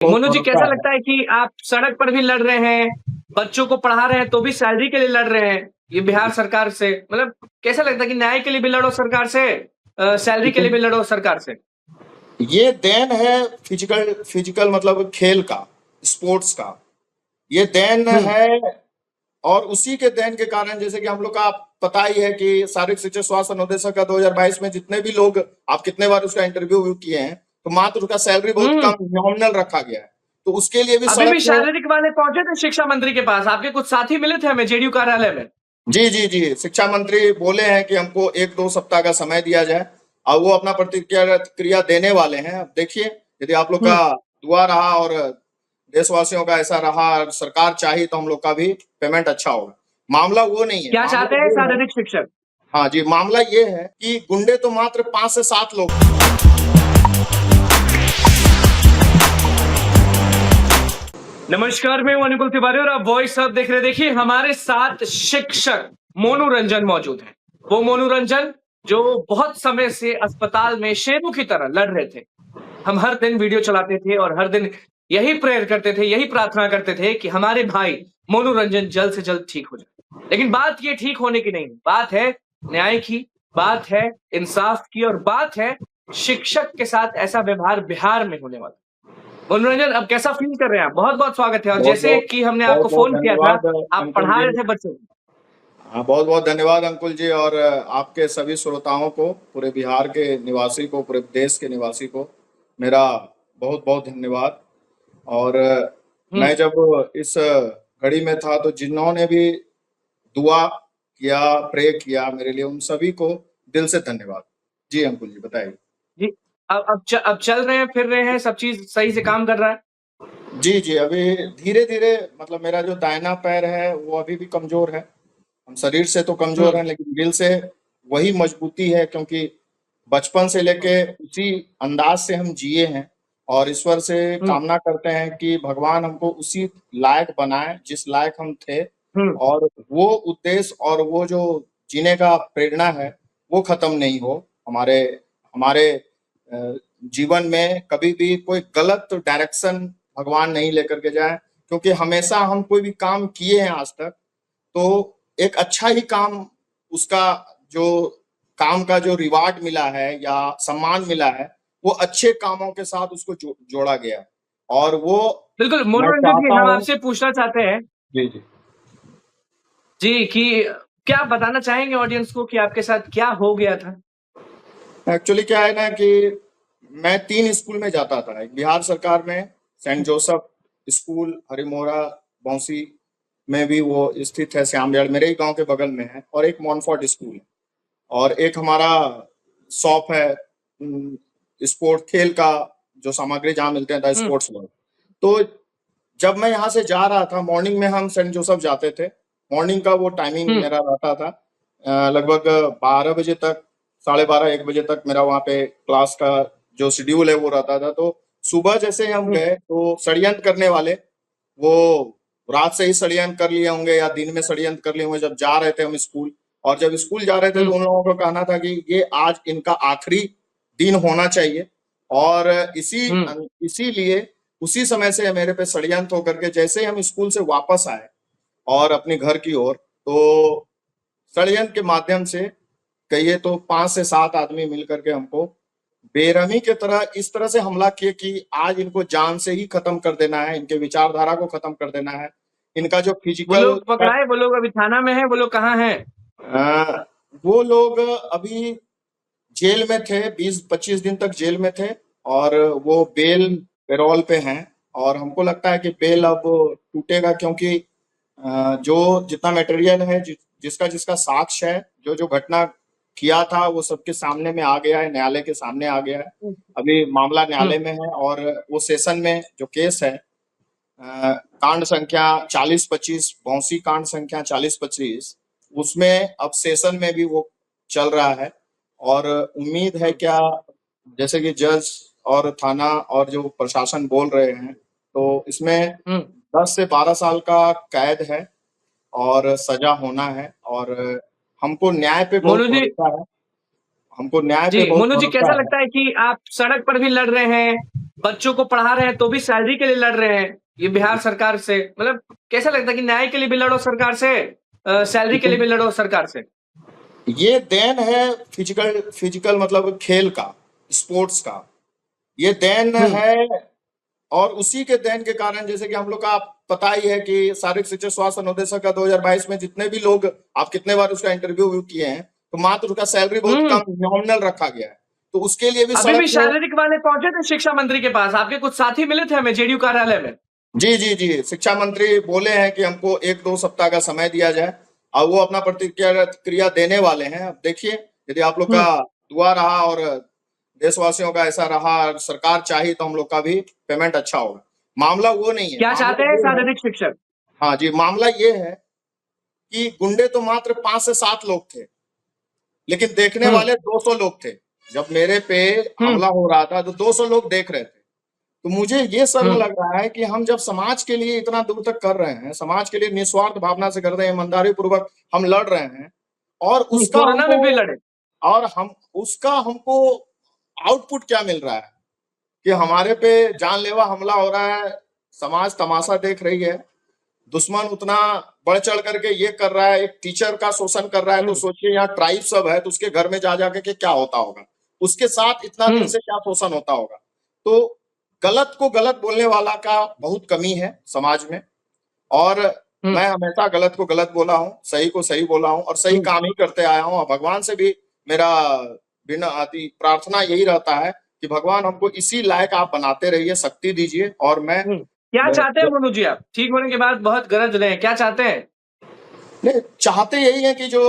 बहुत मोनू जी, भरोसा कैसा है। लगता है कि आप सड़क पर भी लड़ रहे हैं, बच्चों को पढ़ा रहे हैं, तो भी सैलरी के लिए लड़ रहे हैं, ये बिहार सरकार से? मतलब कैसा लगता है कि न्याय के लिए भी लड़ो सरकार से, सैलरी के लिए भी लड़ो सरकार से? ये देन है फिजिकल फिजिकल मतलब खेल का, स्पोर्ट्स का। ये देन हुँ, है। और उसी के देन के कारण जैसे कि हम लोग का पता ही है कि शारीरिक शिक्षा स्वास्थ्य अनुदेशक का 2022 में जितने भी लोग, आप कितने बार उसका इंटरव्यू किए हैं, तो मात्र उसका सैलरी बहुत हुँ। कम नॉमिनल रखा गया है। तो उसके लिए भी अभी सड़क भी पे। शारीरिक वाले पहुँचे थे शिक्षा मंत्री के पास, आपके कुछ साथी मिले थे हमें जेडीयू कार्यालय में। जी जी जी, शिक्षा मंत्री बोले हैं कि हमको 1-2 सप्ताह का समय दिया जाए और वो अपना प्रतिक्रिया क्रिया देने वाले हैं। अब देखिए, यदि आप लोग हुँ, का दुआ रहा और देशवासियों का ऐसा रहा, सरकार चाहिए तो हम लोग का भी पेमेंट अच्छा होगा। मामला वो नहीं है, क्या मामला चाहते हैं ये है। शारीरिक शिक्षक? हाँ जी, मामला ये है कि गुंडे तो मात्र 5 से 7 लोग। नमस्कार, मैं हूं अनुकुल तिवारी और आप वॉइस ऑफ देख रहे हैं। देखिए, हमारे साथ शिक्षक मोनू रंजन मौजूद हैं। वो मोनू रंजन जो बहुत समय से अस्पताल में शेरों की तरह लड़ रहे थे। हम हर दिन वीडियो चलाते थे और हर दिन यही प्रेयर करते थे, यही प्रार्थना करते थे कि हमारे भाई मोनू रंजन जल्द से जल्द ठीक हो जाए। लेकिन बात ये ठीक होने की नहीं, बात है न्याय की, बात है इंसाफ की और बात है शिक्षक के साथ ऐसा व्यवहार बिहार में होने वाला। मनोरंजन, अब कैसा फ़ील कर रहे हैं आप? बहुत-बहुत स्वागत है और बहुत जैसे बहुत कि हमने बहुत आपको बहुत फ़ोन किया था, धन्यवाद आप अंकुल पढ़ा जी। रहे थे बच्चों को। हाँ, बहुत बहुत धन्यवाद अंकुल जी, और आपके सभी श्रोताओं को, पूरे बिहार के निवासी को, पूरे देश के निवासी को मेरा बहुत बहुत धन्यवाद। और हुँ, मैं जब इस घड़ी में था तो जिन्होंने भी दुआ किया, प्रे किया मेरे लिए, उन सभी को दिल से धन्यवाद। जी अंकुल जी, बताइए। जी। अब चल रहे हैं, फिर रहे हैं, सब चीज़ सही से काम कर रहा है? जी जी, अभी धीरे धीरे मतलब मेरा जो दाहिना पैर है वो अभी भी कमजोर है। हम शरीर से तो हुँ, कमजोर हैं लेकिन दिल से वही मजबूती है, क्योंकि बचपन से लेके उसी अंदाज से हम जिए हैं। और ईश्वर से हुँ, कामना करते हैं कि भगवान हमको उसी लायक बनाए जिस लायक हम थे। हुँ। और वो उद्देश्य और वो जो जीने का प्रेरणा है वो खत्म नहीं हो हमारे हमारे अ, जीवन में। कभी भी कोई गलत डायरेक्शन भगवान नहीं लेकर के जाए, क्योंकि हमेशा हम कोई भी काम किए हैं आज तक, तो एक अच्छा ही काम, उसका जो काम का जो रिवार्ड मिला है या सम्मान मिला है, वो अच्छे कामों के साथ उसको जोड़ा गया है। और वो बिल्कुल, मैं मनोरंजन जी, चाहता हम हूँ। आपसे पूछना चाहते हैं जी जी। जी, कि क्या आप बताना चाहेंगे ऑडियंस को कि आपके साथ क्या हो गया था? एक्चुअली क्या है ना कि मैं 3 स्कूल में जाता था। एक बिहार सरकार में सेंट जोसेफ स्कूल हरिमोरा बौंसी में भी वो स्थित है, श्यामबिहार मेरे ही गांव के बगल में है। और एक मॉनफोर्ट स्कूल है। और एक हमारा शॉप है स्पोर्ट खेल का, जो सामग्री जहाँ मिलते हैं, द हुँ, स्पोर्ट्स वर्ल्ड। तो जब मैं यहाँ से जा रहा था, मॉर्निंग में हम सेंट जोसेफ जाते थे। मॉर्निंग का वो टाइमिंग हुँ, मेरा रहता था लगभग 12 बजे तक, 12:30-1 बजे तक मेरा वहाँ पे क्लास का जो शेड्यूल है वो रहता था। तो सुबह जैसे ही हम हुँ, गए तो षड्यंत्र करने वाले, वो रात से ही षड्यंत्र कर लिए होंगे या दिन में षड्यंत्र कर लिए होंगे, जब जा रहे थे हम स्कूल। और जब स्कूल जा रहे थे हुँ, तो उन लोगों को कहना था कि ये आज इनका आखिरी दिन होना चाहिए। और हुँ, इसीलिए उसी समय से मेरे पे षड्यंत्र होकर के जैसे ही हम स्कूल से वापस आए और अपने घर की ओर, तो षड्यंत्र के माध्यम से कहिए तो 5 से 7 आदमी मिलकर के हमको बेरहमी की तरह इस तरह से हमला किए कि आज इनको जान से ही खत्म कर देना है, इनके विचारधारा को खत्म कर देना है। इनका जो वो फिजिकल लोग पकड़ाए, वो लोग अभी थाना में हैं, वो लोग कहाँ हैं? वो लोग अभी जेल में थे, 20-25 दिन तक जेल में थे। और वो बेल पैरोल पे हैं। और हमको लगता है कि बेल अब टूटेगा, क्योंकि जो जितना मटेरियल है, जिसका जिसका साक्ष्य है, जो जो घटना किया था, वो सबके सामने में आ गया है, न्यायालय के सामने आ गया है। हुँ, अभी मामला हुँ, न्यायालय में है और वो सेशन में जो केस है, कांड संख्या 40-25, बौंसी कांड संख्या 40-25, उसमें अब सेशन में भी वो चल रहा है। और उम्मीद है हुँ, क्या, जैसे कि जज और थाना और जो प्रशासन बोल रहे हैं, तो इसमें हुँ। 10 से 12 साल का कैद है और सजा होना है। और हमको न्याय पे बहुत मोनू जी, भरोसा है। हमको न्याय पे जी, बहुत मोनू जी भरोसा कैसा है। लगता है कि आप सड़क पर भी लड़ रहे हैं, बच्चों को पढ़ा रहे हैं तो भी सैलरी के लिए लड़ रहे हैं, ये बिहार सरकार से मतलब कैसा लगता है कि न्याय के लिए भी लड़ो सरकार से सैलरी के लिए भी लड़ो सरकार से? ये देन है फिजिकल फिजिकल मतलब खेल का, स्पोर्ट्स का। ये देन हुँ, है और उसी के देन के कारण जैसे कि हम लोग का पता ही है कि शारीरिक शिक्षा स्वास्थ्य अनुदेशक का 2022 में जितने भी लोग आप कितने बार उसका इंटरव्यू किए हैं तो मात्र उसका सैलरी बहुत हुँ, कम नॉमिनल रखा गया है। तो उसके लिए भी अभी भी सड़क में शारीरिक वाले पहुँचे थे शिक्षा मंत्री के पास, आपके कुछ साथी मिले थे हमें जेडीयू कार्यालय में। जी जी जी शिक्षा मंत्री बोले हैं कि हमको 1-2 सप्ताह का समय दिया जाए और वो अपना प्रतिक्रिया क्रिया देने वाले हैं। अब देखिए यदि आप लोग हुँ, का दुआ रहा और देशवासियों का ऐसा रहा और सरकार चाही तो हम लोग का भी पेमेंट अच्छा होगा। मामला वो नहीं है, क्या चाहते मामला हैं ये है। शारीरिक शिक्षक? हाँ जी, मामला ये है कि गुंडे तो मात्र 5 से 7 लोग थे, लेकिन देखने हुँ, वाले 200 लोग थे। जब मेरे पे हुँ, हमला हो रहा था तो 200 लोग देख रहे थे। तो मुझे ये शर्म हुँ, लग रहा है कि हम जब समाज के लिए इतना दूर तक कर रहे हैं, समाज के लिए निस्वार्थ भावना से कर रहे हैं, ईमानदारी पूर्वक हम लड़ रहे हैं और हुँ, उसका कोरोना हमको में भी लड़े। और हम उसका हमको आउटपुट क्या मिल रहा है कि हमारे पे जानलेवा हमला हो रहा है, समाज तमाशा देख रही है। दुश्मन उतना बढ़ चढ़ करके ये कर रहा है, एक टीचर का शोषण कर रहा है, तो हुँ, सोचिए यहाँ ट्राइब सब है, तो उसके घर में जा जाके के क्या होता होगा? उसके साथ इतना दिन हुँ, से क्या शोषण होता होगा? तो गलत को गलत बोलने वाला का बहुत कमी है समाज में और हुँ, मैं हमेशा गलत को गलत बोला हूँ, सही को सही बोला हूँ और सही हुँ, काम ही करते आया हूँ और भगवान से भी मेरा बिना अति प्रार्थना यही रहता है कि भगवान हमको इसी लायक आप बनाते रहिए, शक्ति दीजिए और हुँ। क्या मैं चाहते हैं मोनू जी आप? ठीक होने के बाद बहुत गरज रहे हैं, क्या चाहते हैं? नहीं, चाहते यही है कि जो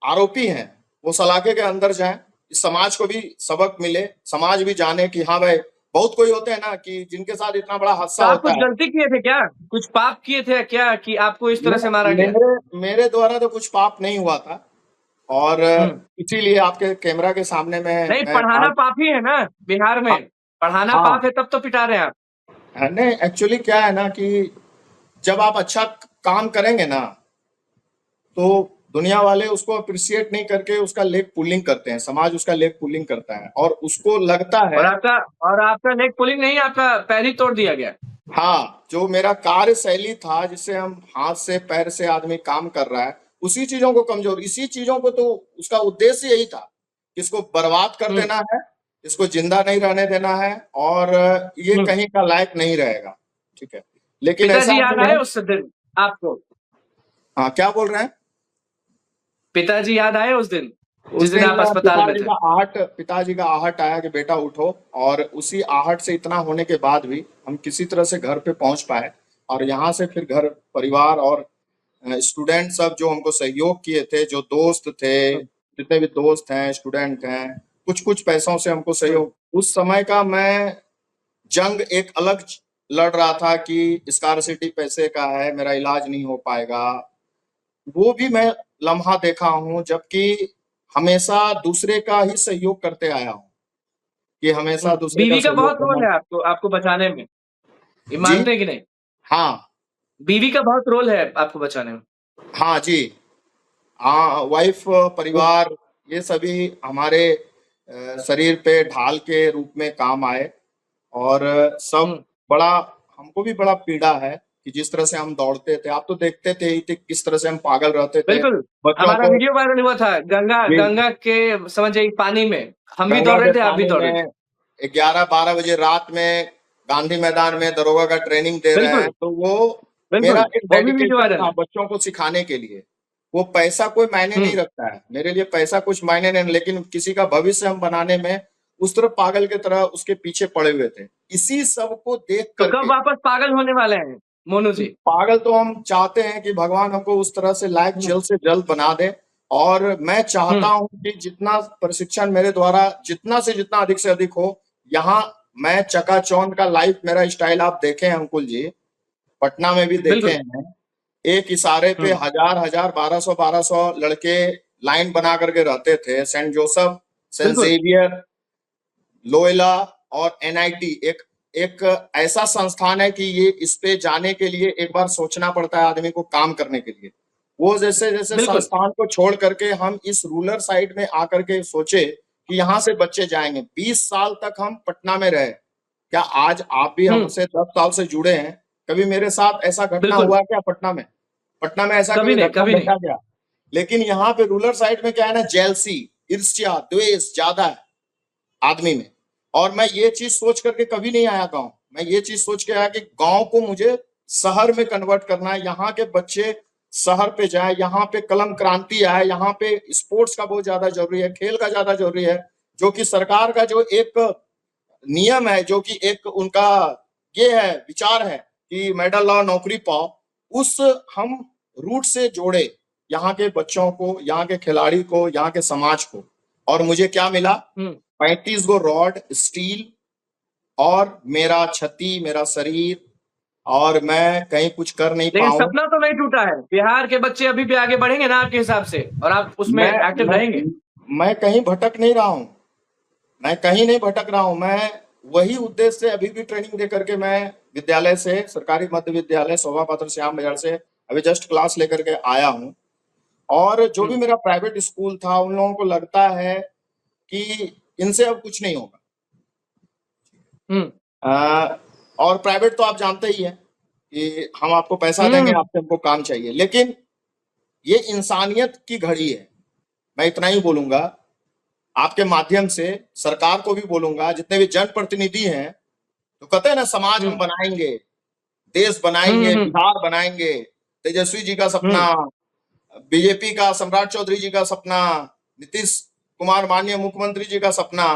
आरोपी हैं, वो सलाखे के अंदर जाएँ, इस समाज को भी सबक मिले, समाज भी जाने कि हाँ भाई, बहुत कोई होते हैं ना कि जिनके साथ इतना बड़ा हादसा तो आप होता कुछ है। गलती किए थे क्या? कुछ पाप किए थे क्या कि आपको इस तरह मैं से मारा गया? मेरे मेरे द्वारा तो कुछ पाप नहीं हुआ था और हुँ। इसीलिए आपके कैमरा के सामने में नहीं, मैं पढ़ाना आज पाप ही है ना बिहार हाँ, में? पढ़ाना हाँ, पाप है तब तो पिटा रहे हैं आप। नहीं एक्चुअली क्या है ना कि जब आप अच्छा काम करेंगे ना तो दुनिया वाले उसको अप्रिशिएट नहीं करके उसका लेग पुलिंग करते हैं, समाज उसका लेग पुलिंग करता है और उसको लगता और है आपका और आपका लेग पुलिंग नहीं, आपका पैर ही तोड़ दिया गया। हाँ, जो मेरा कार्यशैली था जिससे हम हाथ से पैर से आदमी काम कर रहा है, उसी चीज़ों को कमज़ोर इसी चीज़ों को तो उसका उद्देश्य यही था, कि इसको बर्बाद कर हुँ, देना है, इसको ज़िंदा नहीं रहने देना है और ये हुँ। कहीं का लायक नहीं रहेगा, ठीक है। लेकिन ऐसा पिताजी याद नहीं आए है उस दिन आपको? हाँ, क्या बोल रहे हैं? पिताजी याद आए उस दिन, उस जिस दिन दिन आप अस्पताल में थे? पिताजी का आहट आया कि बेटा उठो और उसी आहट से इतना होने के बाद भी हम किसी तरह से घर पे पहुँच पाए और यहाँ से फिर घर परिवार और स्टूडेंट सब जो हमको सहयोग किए थे, जो दोस्त थे, हुँ, जितने भी दोस्त हैं, स्टूडेंट हैं, कुछ-कुछ पैसों से हमको हुँ, सहयोग उस समय का मैं जंग एक अलग लड़ रहा था कि स्कार्सिटी पैसे का है, मेरा इलाज नहीं हो पाएगा। वो भी मैं लम्हा देखा हूँ, जबकि हमेशा दूसरे का ही सहयोग करते आया हूँ, कि हुँ। हमेशा दूसरे का बीवी का सहयोग बहुत रोल करना है आपको आपको बचाने में, ये जी, मानते हैं कि नहीं? हाँ, बीवी का बहुत रोल है आपको बचाने में। हाँ जी। हाँ, वाइफ हुँ, परिवार ये सभी हमारे शरीर पे ढाल के रूप में काम आए और सब हुँ। बड़ा हमको भी बड़ा पीड़ा है कि जिस तरह से हम दौड़ते थे आप तो देखते थे ही थे किस तरह से हम पागल रहते थे बिल्कुल, बच्चों हमारा को वीडियो वायरल हुआ था गंगा जी गंगा के समझ जाइए पानी में। हम भी गंगा दौड़ रहे के थे, आप भी पानी दौड़ रहे थे। में 11-12 बजे रात में गांधी मैदान में दरोगा का ट्रेनिंग दे रहे हैं बिल्कुल, तो वो मेरा बिल्कुल, एक वो भी वीडियो डेडिकेशन वायरल था है। बच्चों को सिखाने के लिए वो पैसा कोई मायने हुँ, नहीं रखता है मेरे लिए पैसा कुछ मायने नहीं लेकिन किसी का भविष्य हम बनाने में उस तरह पागल की तरह उसके पीछे पड़े हुए थे इसी सब को देख तो कब करके वापस पागल होने वाले हैं, मोनू जी? पागल तो हम चाहते हैं कि भगवान हमको उस तरह से लायक हुँ, जल्द से जल्द बना दे और मैं हुँ, चाहता हूं कि जितना प्रशिक्षण मेरे द्वारा जितना से जितना अधिक से अधिक हो यहाँ मैं चकाचौंध का लाइव मेरा स्टाइल आप देखे हैं अंकुल जी पटना में भी देखे बिल्कुल। हैं एक इशारे पे हुँ, हजार हजार 1200 लड़के लाइन बना करके रहते थे सेंट जोसेफ सेंट बिल्कुल, जेवियर लोयला और एनआईटी एक एक ऐसा संस्थान है कि ये इस पे जाने के लिए एक बार सोचना पड़ता है आदमी को काम करने के लिए वो जैसे जैसे बिल्कुल। संस्थान को छोड़ करके हम इस रूरल साइड में आकर के सोचे कि यहाँ से बच्चे जाएंगे। 20 साल तक हम पटना में रहे। क्या आज आप भी हुँ, हमसे 10 साल से जुड़े हैं? कभी मेरे साथ ऐसा घटना बिल्कुल। हुआ क्या पटना में? पटना में ऐसा कभी कभी नहीं, घटना कभी नहीं। घटा क्या? लेकिन यहाँ पे रूरल साइड में क्या है ना, जेलसी, ईर्ष्या, द्वेष ज्यादा है आदमी में। और मैं ये चीज सोच करके कभी नहीं आया गांव। मैं ये चीज सोच के आया कि गांव को मुझे शहर में कन्वर्ट करना है। यहाँ के बच्चे शहर पे जाए, यहाँ पे कलम क्रांति आए, यहाँ पे स्पोर्ट्स का बहुत ज्यादा जरूरी है, खेल का ज्यादा जरूरी है। जो कि सरकार का जो एक नियम है, जो कि एक उनका ये है, विचार है कि मेडल लाओ नौकरी पाओ, उस हम रूट से जोड़े यहाँ के बच्चों को, यहाँ के खिलाड़ी को, यहाँ के समाज को। और मुझे क्या मिला? हुँ। 35 गो रॉड स्टील और मेरा छती, मेरा शरीर, और मैं कहीं कुछ कर नहीं लेकिन पाऊं। सपना तो नहीं टूटा है। बिहार के बच्चे अभी भी आगे बढ़ेंगे ना आपके हिसाब से और आप उसमें मैं एक्टिव मैं रहेंगे? मैं कहीं भटक नहीं रहा हूं। मैं कहीं नहीं भटक रहा हूं। मैं वही उद्देश्य से अभी भी ट्रेनिंग दे करके मैं विद्यालय से, सरकारी मध्य विद्यालय शोभा पात्र श्याम बाजार से अभी जस्ट क्लास लेकर के आया हूं। और जो हुँ, भी मेरा प्राइवेट स्कूल था, उन लोगों को लगता है कि इनसे अब कुछ नहीं होगा। हुँ, और प्राइवेट तो आप जानते ही हैं कि हम आपको पैसा देंगे, हुँ, आपसे हमको काम चाहिए। लेकिन ये इंसानियत की घड़ी है। मैं इतना ही बोलूंगा, आपके माध्यम से सरकार को भी बोलूंगा, जितने भी जनप्रतिनिधि हैं, तो कहते हैं ना समाज हुँ, हम बनाएंगे, देश हुँ, बनाएंगे, हुँ, बिहार बनाएंगे। तेजस्वी जी का हुँ, सपना, बीजेपी का सम्राट चौधरी जी का सपना, नीतीश कुमार माननीय मुख्यमंत्री जी का सपना।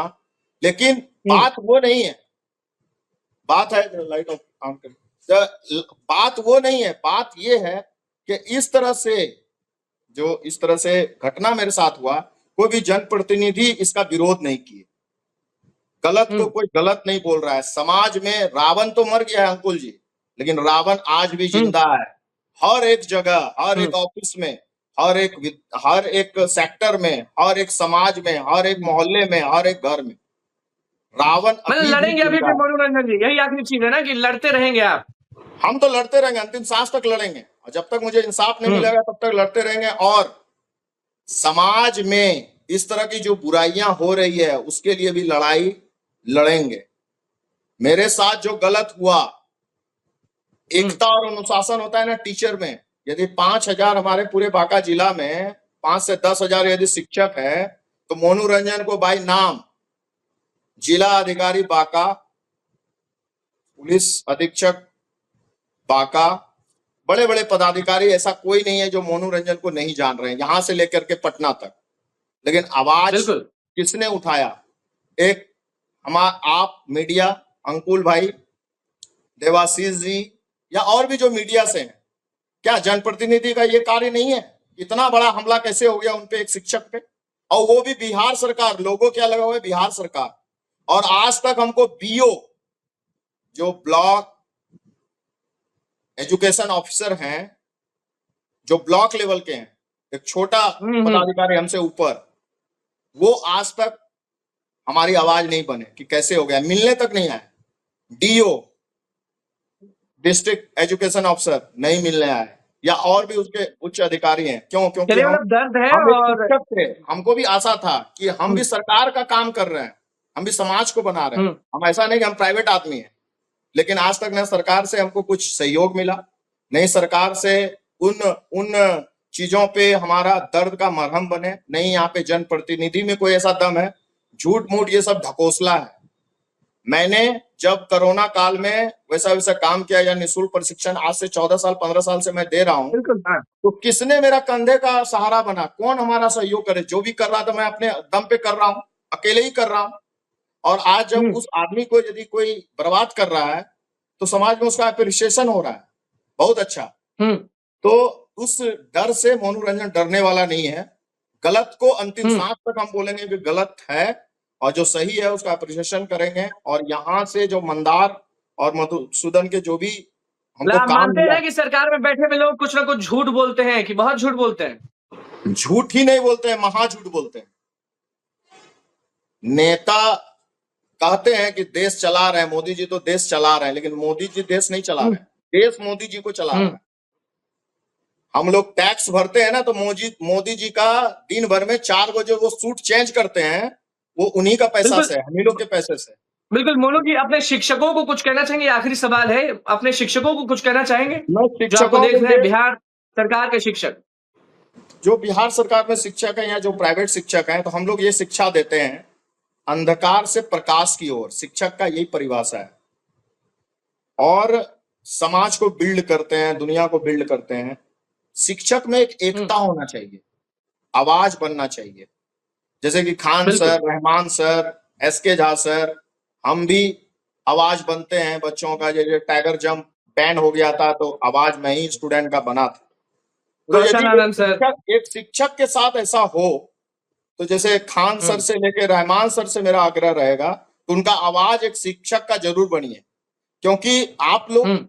लेकिन हुँ, बात वो नहीं है। बात है, लाइट ऑफ ऑन कर। बात वो नहीं है, बात ये है कि इस तरह से, जो इस तरह से घटना मेरे साथ हुआ, कोई भी जनप्रतिनिधि इसका विरोध नहीं किए। गलत हुँ, को कोई गलत नहीं बोल रहा है। समाज में रावण तो मर गया है अंकुल जी, लेकिन रावण आज भी हुँ, जिंदा है। हर एक जगह, हर हुँ, एक ऑफिस में, हर एक सेक्टर में, हर एक समाज में, हर एक हुँ। मोहल्ले में, हर एक घर में रावण मतलब अभी भी लड़ेंगे अभी जिंदा भी है। मनोरंजन जी, यही आखिरी चीज़ है ना कि लड़ते रहेंगे आप? हम तो लड़ते रहेंगे, अंतिम सांस तक लड़ेंगे, और जब तक मुझे इंसाफ नहीं हुँ, मिलेगा तब तक लड़ते रहेंगे। और समाज में इस तरह की जो बुराइयां हो रही है, उसके लिए भी लड़ाई लड़ेंगे। मेरे साथ जो गलत हुआ, हुँ, एकता और अनुशासन होता है ना टीचर में। यदि 5,000 हमारे पूरे बांका जिला में 5 से 10,000 यदि शिक्षक है, तो मोनू रंजन को बाई नाम जिला अधिकारी बांका, पुलिस अधीक्षक बांका, बड़े बड़े पदाधिकारी, ऐसा कोई नहीं है जो मोनू रंजन को नहीं जान रहे हैं, यहां से लेकर के पटना तक। लेकिन आवाज बिल्कुल। किसने उठाया? एक आप मीडिया, अंकुल भाई, देवाशीष जी, या और भी जो मीडिया से हैं। क्या जनप्रतिनिधि का ये कार्य नहीं है? इतना बड़ा हमला कैसे हो गया उनपे, एक शिक्षक पे, और वो भी बिहार सरकार। लोगों क्या लगा हुआ है, बिहार सरकार। और आज तक हमको बीओ, जो ब्लॉक एजुकेशन ऑफिसर हैं, जो ब्लॉक लेवल के हैं, एक छोटा हुँ, हुँ। पदाधिकारी हमसे ऊपर, वो आज तक हमारी आवाज नहीं बने कि कैसे हो गया, मिलने तक नहीं आए। डीओ, डिस्ट्रिक्ट एजुकेशन ऑफिसर नहीं मिलने आए, या और भी उसके उच्च अधिकारी हैं। क्यों? क्योंकि चलिए मतलब दर्द है हम एक और शिक्षक थे, हमको भी आशा था कि हम हुँ, भी सरकार का काम कर रहे हैं, हम भी समाज को बना रहे हैं। हुँ, हम ऐसा नहीं कि हम प्राइवेट आदमी हैं। लेकिन आज तक न सरकार से हमको कुछ सहयोग मिला, नहीं सरकार से उन उन चीजों पे हमारा दर्द का मरहम बने, नहीं यहाँ पे जनप्रतिनिधि में कोई ऐसा दम है। झूठ मूठ ये सब ढकोसला है। मैंने जब कोरोना काल में वैसा वैसा काम किया, या निःशुल्क प्रशिक्षण आज से 14 साल 15 साल से मैं दे रहा हूं, बिल्कुल, हाँ। तो किसने मेरा कंधे का सहारा बना? कौन हमारा सहयोग करे? जो भी कर रहा था मैं अपने दम पे कर रहा हूँ, अकेले ही कर रहा हूँ। और आज जब हुँ, उस आदमी को यदि कोई बर्बाद कर रहा है, तो समाज में उसका अप्रिसिएशन हो रहा है, बहुत अच्छा। हुँ, तो उस डर से मोनू रंजन डरने वाला नहीं है। गलत को अंतिम हुँ। सांस तक हम बोलेंगे कि गलत है, और जो सही है उसका अप्रिसिएशन करेंगे। और यहाँ से जो मंदार और मधुसूदन के जो भी मतलब हमको आप काम मानते हैं मिला, ना कि सरकार में बैठे हुए लोग कुछ ना कुछ झूठ बोलते हैं कि बहुत झूठ बोलते हैं? झूठ ही नहीं बोलते हैं, महा झूठ बोलते हैं। नेता कहते हैं कि देश चला रहे हैं, मोदी जी तो देश चला रहे हैं, लेकिन मोदी जी देश नहीं चला हुँ, रहे हैं, देश मोदी जी को चला हुँ, रहा है। हम लोग टैक्स भरते हैं ना, तो मोदी जी का दिन भर में 4 बजे वो सूट चेंज करते हैं, वो उन्हीं का पैसा बिल्कुल, से है, हम ही लोग के पैसे से। बिल्कुल मोनू जी अपने शिक्षकों को कुछ कहना चाहेंगे? आखिरी सवाल है, अपने शिक्षकों को कुछ कहना चाहेंगे? मैं जो आपको शिक्षकों देख को रहे हैं ये, बिहार सरकार के शिक्षक। जो बिहार सरकार में शिक्षक हैं या जो प्राइवेट शिक्षक हैं, तो हम लोग ये शिक्षा देते हैं अंधकार से प्रकाश की ओर, शिक्षक का यही परिभाषा है। और समाज को बिल्ड करते हैं, दुनिया को बिल्ड करते हैं। शिक्षक में एक हुँ, एकता होना चाहिए, आवाज बनना चाहिए। जैसे कि खान बिल्कुल, sir, Rahman sir, S K Jha sir, हम भी आवाज बनते हैं बच्चों का। जैसे टाइगर जंप बैन हो गया था, तो आवाज मैं ही स्टूडेंट का बना था। तो यदि रोशन आनंद सर। एक शिक्षक के साथ ऐसा हो, तो जैसे खान हुँ, सर से लेके रहमान सर से मेरा आग्रह रहेगा, तो उनका आवाज एक शिक्षक का जरूर बनिए। क्योंकि आप हुँ, लोग,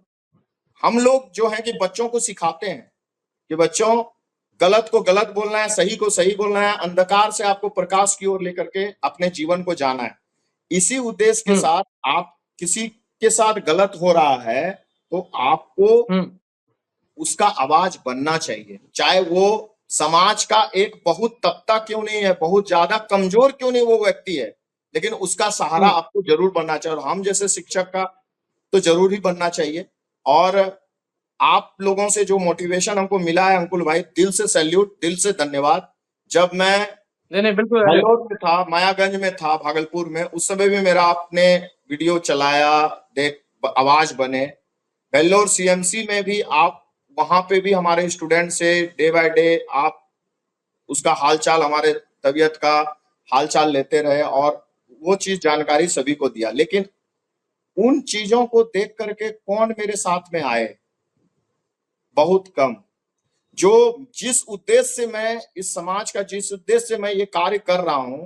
हम लोग जो है कि बच्चों को सिखाते हैं कि बच्चों, गलत को गलत बोलना है, सही को सही बोलना है, अंधकार से आपको प्रकाश की ओर लेकर के अपने जीवन को जाना है। इसी उद्देश्य के हुँ, साथ आप किसी के साथ गलत हो रहा है, तो आपको हुँ, उसका आवाज बनना चाहिए। चाहे वो समाज का एक बहुत तबका क्यों नहीं है, बहुत ज्यादा कमजोर क्यों नहीं वो व्यक्ति है, लेकिन उसका सहारा हुँ, आपको जरूर बनना चाहिए। और हम जैसे शिक्षक का तो जरूर ही बनना चाहिए। और आप लोगों से जो मोटिवेशन हमको मिला है अंकुल भाई, दिल से सैल्यूट, दिल से धन्यवाद। जब मैं नहीं, नहीं, बिल्कुल वेल्लोर में था, मायागंज में था, भागलपुर में, उस समय भी मेरा आपने वीडियो चलाया, देख आवाज बने। वेल्लोर सीएमसी में भी आप, वहां पे भी हमारे स्टूडेंट से डे बाय डे आप उसका हालचाल, हमारे तबीयत का हालचाल लेते रहे, और वो चीज जानकारी सभी को दिया। लेकिन उन चीजों को देख करके कौन मेरे साथ में आए? बहुत कम। जो जिस उद्देश्य से मैं इस समाज का, जिस उद्देश्य से मैं ये कार्य कर रहा हूं,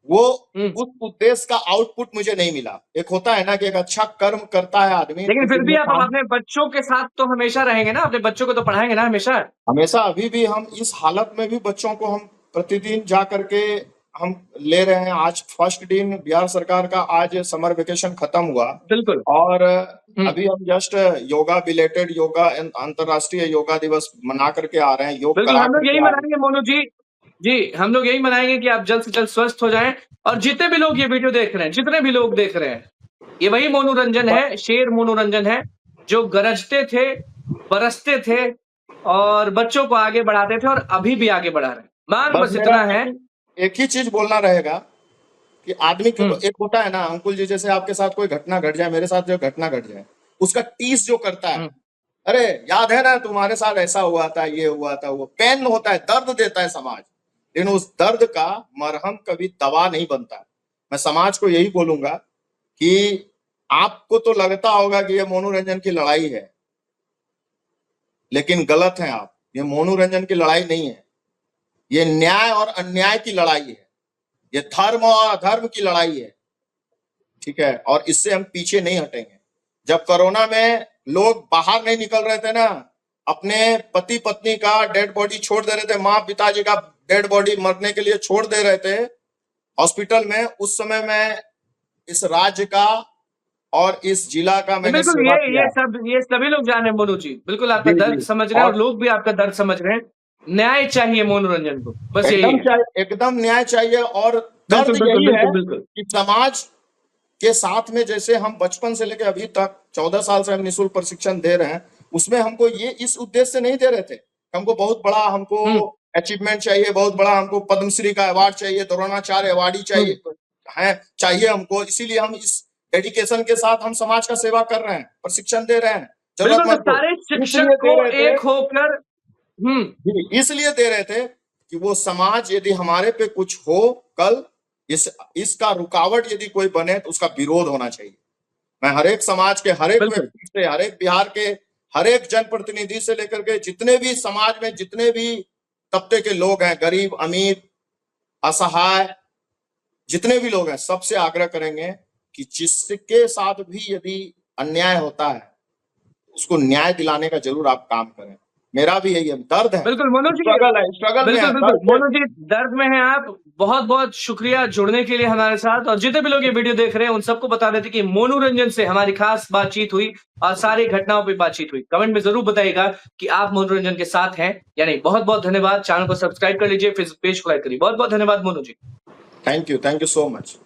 वो हुँ, उस उद्देश्य का आउटपुट मुझे नहीं मिला। एक होता है ना कि एक अच्छा कर्म करता है आदमी, तो लेकिन फिर दिन भी में आप पांच, अपने बच्चों के साथ तो हमेशा रहेंगे ना, अपने बच्चों को तो पढ़ाएँगे ना हमेशा? हमेशा, अभी भी हम इस हालत में भी बच्चों को हम प्रतिदिन जा करके हम ले रहे हैं। आज फर्स्ट दिन बिहार सरकार का, आज समर वेकेशन खत्म हुआ, बिल्कुल, और हुँ, अभी हम जस्ट योगा बिलेटेड योगा, अंतरराष्ट्रीय योगा दिवस मना करके आ रहे हैं, योग बिल्कुल करा हम लोग यही करके आ रहे हैं। मनाएँगे मोनू जी। जी, हम लोग यही मनाएँगे कि आप जल्द से जल्द स्वस्थ हो जाएँ और जितने भी लोग ये वीडियो देख रहे हैं, जितने भी लोग देख रहे हैं, ये वही मोनूरंजन ब- है, शेर मोनूरंजन है, जो गरजते थे, बरसते थे और बच्चों को आगे बढ़ाते थे और अभी भी आगे बढ़ा रहे हैं। माँग बस बस मेरा इतना है। एक ही चीज बोलना रहेगा कि आदमी के, हुँ, एक होता है ना अंकुल जी, जैसे आपके साथ कोई घटना घट जाए, मेरे साथ जो घटना घट जाए, उसका टीस जो करता है, हुँ, अरे याद है ना तुम्हारे साथ ऐसा हुआ था, ये हुआ था, वो पेन होता है, दर्द देता है समाज, लेकिन उस दर्द का मरहम कभी दवा नहीं बनता है। मैं समाज को यही बोलूंगा कि आपको तो लगता होगा कि ये मनोरंजन की लड़ाई है, लेकिन गलत है आप। ये मनोरंजन की लड़ाई नहीं है, ये न्याय और अन्याय की लड़ाई है, ये धर्म और अधर्म की लड़ाई है। ठीक है, और इससे हम पीछे नहीं हटेंगे। जब कोरोना में लोग बाहर नहीं निकल रहे थे ना, अपने पति पत्नी का डेड बॉडी छोड़ दे रहे थे, माँ पिताजी का डेड बॉडी मरने के लिए छोड़ दे रहे थे हॉस्पिटल में, उस समय मैं इस राज्य का और इस जिला का नहीं मैंने बिल्कुल सेवा किया। ये सभी लोग जान रहे हैं मोनू जी। बिल्कुल आपका जी दर्द जी। समझ रहे हैं और और लोग भी आपका दर्द समझ रहे हैं। न्याय चाहिए मनोरंजन को, बस यही एकदम है। चाहिए, एकदम न्याय चाहिए। और दर्द बिल्कुल, बिल्कुल, यही है बिल्कुल, बिल्कुल। कि समाज के साथ में, जैसे हम बचपन से लेकर अभी तक 14 साल से हम निःशुल्क प्रशिक्षण दे रहे हैं, उसमें हमको ये इस उद्देश्य से नहीं दे रहे थे, हमको बहुत बड़ा, हमको हुँ, अचीवमेंट चाहिए, बहुत बड़ा हमको पद्मश्री का अवार्ड चाहिए, द्रोणाचार्य अवार्ड हुँ। चाहिए है, चाहिए हमको। इसीलिए हम इस डेडिकेशन के साथ हम समाज का सेवा कर रहे हैं, प्रशिक्षण दे रहे हैं बिल्कुल, तो जरूरतमंद को। सारे शिक्षक इसलिए को दे रहे थे, एक होकर हुँ, इसलिए दे रहे थे कि वो समाज यदि हमारे पे कुछ हो कल, इसका रुकावट यदि कोई बने, तो उसका विरोध होना चाहिए। मैं हर एक समाज के हर एक बिल्कुल। व्यक्ति से, हर एक बिहार के हर एक जनप्रतिनिधि से लेकर के जितने भी समाज में जितने भी तबके के लोग हैं, गरीब अमीर असहाय, जितने भी लोग हैं, सबसे आग्रह करेंगे कि जिसके साथ भी यदि अन्याय होता है, उसको न्याय दिलाने का जरूर आप काम करें। मेरा भी यही है, दर्द है, बिल्कुल मनोज जी, स्ट्रगल है, स्ट्रगल में बिल्कुल है, बिल्कुल दर्द है। मनोज जी, दर्द में हैं आप। बहुत बहुत शुक्रिया जुड़ने के लिए हमारे साथ। और जितने भी लोग ये वीडियो देख रहे हैं उन सबको बता देते कि मोनू रंजन से हमारी खास बातचीत हुई और सारी घटनाओं पे बातचीत हुई। कमेंट में जरूर बताइएगा कि आप मोनू रंजन के साथ हैं या नहीं। बहुत बहुत धन्यवाद। चैनल को सब्सक्राइब कर लीजिए, फेसबुक पेज को लाइक करिए। बहुत बहुत धन्यवाद Monu ji. Thank you so much.